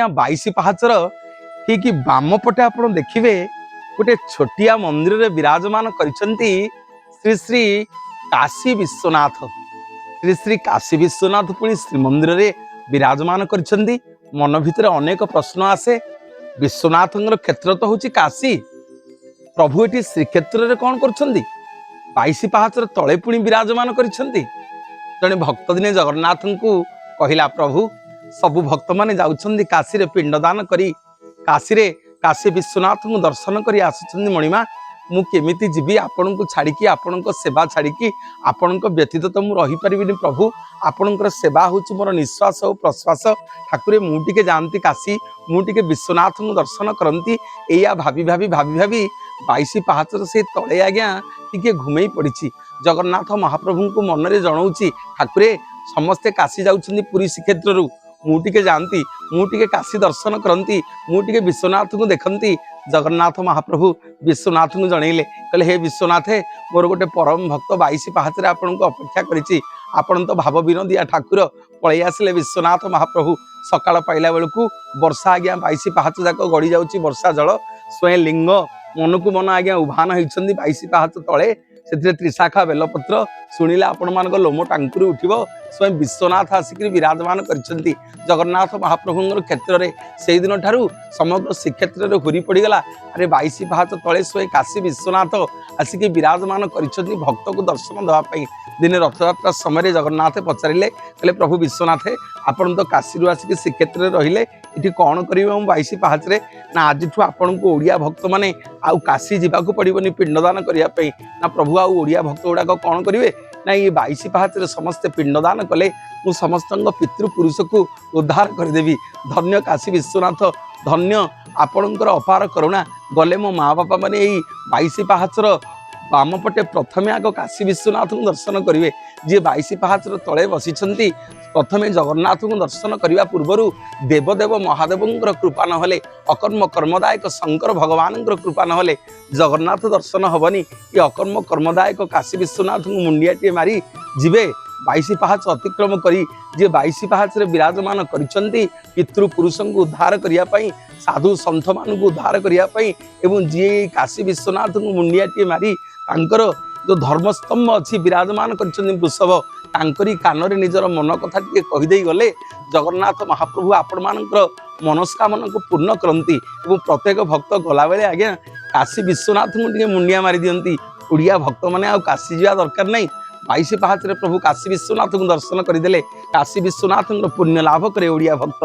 22 पाहाचर ठीक बाम पटे आप देखिए गोटे छोटिया मंदिर रे विराजमान करिसेंती श्री श्री काशी विश्वनाथ। श्री श्री काशी विश्वनाथ पुणी श्रीमंदिर रे विराजमान करिसेंती। मन भितर अनेक प्रश्न आसे। विश्वनाथ क्षेत्र तो हूँ काशी, प्रभु ये श्रीक्षेत्र रे कौन कर 22 पाहाचर तले पुणी विराजमान करिसेंती। जड़े भक्त दिने जगन्नाथ को कहला, प्रभु सबु भक्त माने जाउछंदी काशी रे पिंडदान करी, काशी रे काशी विश्वनाथ को दर्शन करी आसुछंदी। मणिमा मु केमिति जीवी आपण को छाड़िकी, आपण सेवा छाड़िकी, आपण व्यतीत तो मु रही परिबिनी। प्रभु आपणकर सेवा हूँ मोर निश्वास और प्रश्वास। ठाकुरे मुझे जाती काशी, मुझे विश्वनाथ को दर्शन करती। या भाभी भाभी भाभी भाभी 22 पाहाचर से तले आज्ञा टिके घुमे पड़ी। जगन्नाथ महाप्रभु को मन में जनाऊँगी, ठाकुरे समस्ते काशी जाउछंदी पुरी श्रीक्षेत्र, मुझे जाती, मुझे काशी दर्शन करती, मुझे विश्वनाथ को देखती। जगन्नाथ महाप्रभु विश्वनाथ को जनइले, कहले हे विश्वनाथ मोर गोटे परम भक्त 22 पाहाचर आपन को अपेक्षा करिछि। आपण तो भाव विनोदिया ठाकुर पलि आसिले। विश्वनाथ महाप्रभु सकाळ पाइला बेलू वर्षा आज्ञा 22 पाहाच जाक गड़ी जाउछि। वर्षा जल स्वयं लिंग मन को मन आज्ञा उभान होइछंदी 22 पाहाच तले। से त्रिशाखा बेलपत्र शुणिले आपण मान लोम टांकुरी उठिब। स्वयं विश्वनाथ आसिक विराजमान करिसेंती। जगन्नाथ महाप्रभु क्षेत्र में से दिन ठारू समग्र श्रीक्षेत्र में घूरी पड़गला। अरे 22 पाहाच तले स्वयं काशी विश्वनाथ आसिक विराजमान करिसेंती भक्त को दर्शन देवाई। दिने रथयात्रा समय जगन्नाथ पचारे, कहले प्रभु विश्वनाथ आपण तो काशी आसिक श्रीक्षेत्र में रहिले, ये कौन करेंगे 22 पाहाचरे ना। आज आपण को ओडिया भक्त माने आउ काशी जावाक पड़ोनी पिंडदान करने ना। प्रभु आउ ओडिया भक्त गुड़ाक कौन करेंगे ना, ये 22 पाहाचरे समस्ते पिंडदान कले मु समस्त पितृपुरुष को उद्धार करदेवी। धन्य काशी विश्वनाथ, धन्य आपणकर अपार करुणा। गले मो माँ बापा मैंने 22 पाहाचर बाम पटे प्रथमे आग काशी विश्वनाथ को दर्शन करेंगे। जी 22 पाहाचर तले बसी प्रथमे जगन्नाथ को दर्शन करने पूर्वर देवदेव महादेव कृपा नहले, अकर्म कर्मदायक शंकर भगवान कृपा नहले जगन्नाथ दर्शन हेनी। ये अकर्म कर्मदायक काशी विश्वनाथ को मुंडियाटे मारी जीवे 22 पाहाच अतिक्रम करी। जे 22 पाहाच विराजमान करिसेंती पितृपुरुष को उद्धार करने, साधु सन्थ मान को उद्धार करने, जी काशी विश्वनाथ को मुंडियाटे मारी तांकर जो धर्मस्तंभ अच्छी विराजमान कर वृषभ तांकरी कान रे निजर मन कथा टिके कहीदे गले। जगन्नाथ महाप्रभु आपण मानकर मनस्कामना को पूर्ण करती। प्रत्येक भक्त गला बेले आज्ञा काशी विश्वनाथ को टिके मुंडिया मारी दियंती। ओडिया भक्त माने आ काशी जावा दरकार नहीं। 22 पाहाच प्रभु काशी विश्वनाथ को दर्शन करदेले, काशी विश्वनाथ पुण्य लाभ करे ओडिया भक्त।